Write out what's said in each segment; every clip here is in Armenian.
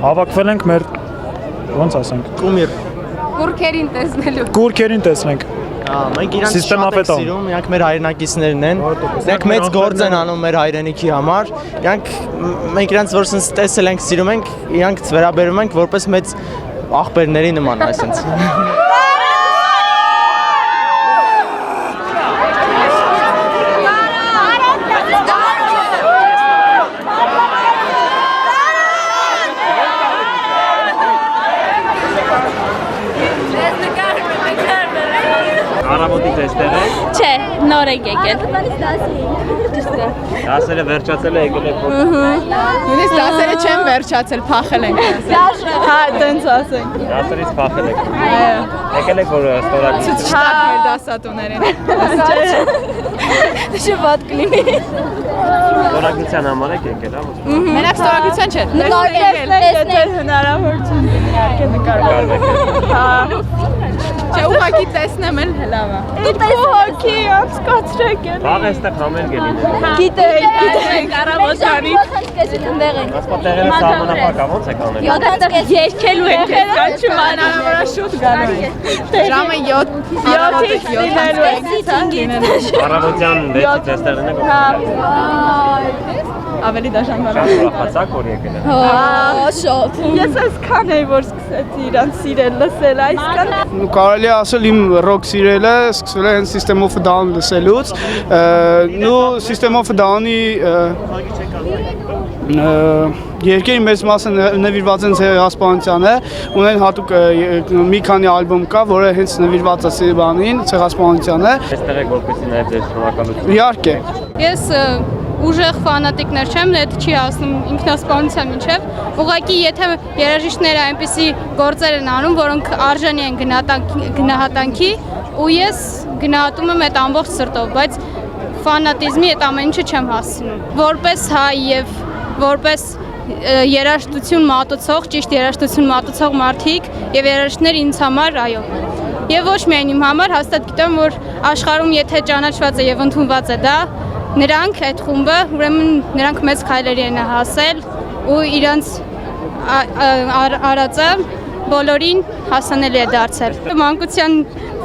Հավաքվել ենք մեր ոնց ասենք Կումիր Կուրքերին տեսնելու Կուրքերին տեսնենք Մենք իրանց շատ ենք սիրում, իրանք մեր հայրենակիցներն են Իրանք մեծ գործ են անում մեր հայրենիքի համար Մենք իրանց որ սենց տեսել ենք, սիրում ենք Իրանք վերաբերում ենք որպես մեծ աղբերների նման այսենց Առավոտից էստեղ եք։ Չէ, նոր եք եկել։ Դասերը վերջացել է եկել եք։ Նույնիսկ դասերը չեն վերջացել, փախել ենք Հա, տենց ասենք։ Դասերից փախել եք։ Եկել եք որ ստորագրություն։ Ցույց տալ մեր դասատուներին Շփոթ կլինի։ Ստորագրության համար եք եկել, հա։ Մենակ ստորագրության չէ Տեսնել հնարավորություն իհարկե նկարվել։ Հա։ Չէ, ուղղակի տեսնեմ էլ լավ է Դու հոգի անցկացրեք են։ Բաղ էստեղ համերգ է լինելու։ Գիտեք, առավոտանի այնտեղ ենք։ Ասպա տեղերը սահմանափակ է, ոնց եք անել։ Այդտեղ երկելու ենք, կանչում Հնարավորը շուտ գալու է Ժամը 7 առավոտը 7 Առավոտյան 6-ից էստեղ լինեք։ Ավելի դաշնամար Շատ ուրախացաք որ եկել եք։ Հա, շատ։ Ես այսքան էի որ սկսեցի իրան սիրել լսել այսքան Կարելի ասել իմ ռոք սիրելը սկսվել է հենց System of a Down լսելուց նու System of a Down-ի երկերի մեծ մասը նվիրված են ցեղասպանությանը ունեն հատուկ մի քանի ալբոմ կա որը հենց նվիրված է բանին ցեղասպանությանը Էստեղ եք որպեսզի նաև ձեր շնորհակալություն Իհարկե Ես ուժեղ ֆանատիկներ չեմ, դա չի ասում ինքնասպանության մինչև ուղղակի եթե երաժիշտները այնպիսի գործեր են անում, որոնք արժանի են գնահատանքի ու ես գնահատում եմ այդ ամբողջ սրտով, բայց ֆանատիզմի այդ ամեն ինչը չեմ հասցնում։ Որպես հայ եւ որպես երաժշտություն մատուցող, ճիշտ երաժշտություն մատուցող մարդիկ եւ երաժիշտներ ինձ համար, այո։ Եվ ոչ միայն իմ համար, հաստատ գիտեմ, որ աշխարհում եթե ճանաչված է եւ ընդունված է դա, նրանք այդ խումբը, ուրեմն նրանք մեծ քայլերի են հասել ու իրանց արածը բոլորին հասանելի է դարձել։ Մանկության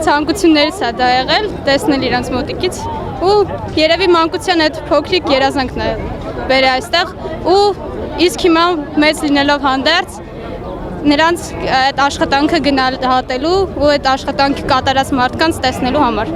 ցանկություններից է դա եղել, տեսնել իրանց մոտիկից ու երևի մանկության այդ փոքրիկ երազանքն է բերել այստեղ ու իսկ հիմա մեծ լինելով հանդերձ նրանց այդ աշխատանքը գնահատելու ու այդ աշխատանքի կատարած մարդկանց տեսնելու համար։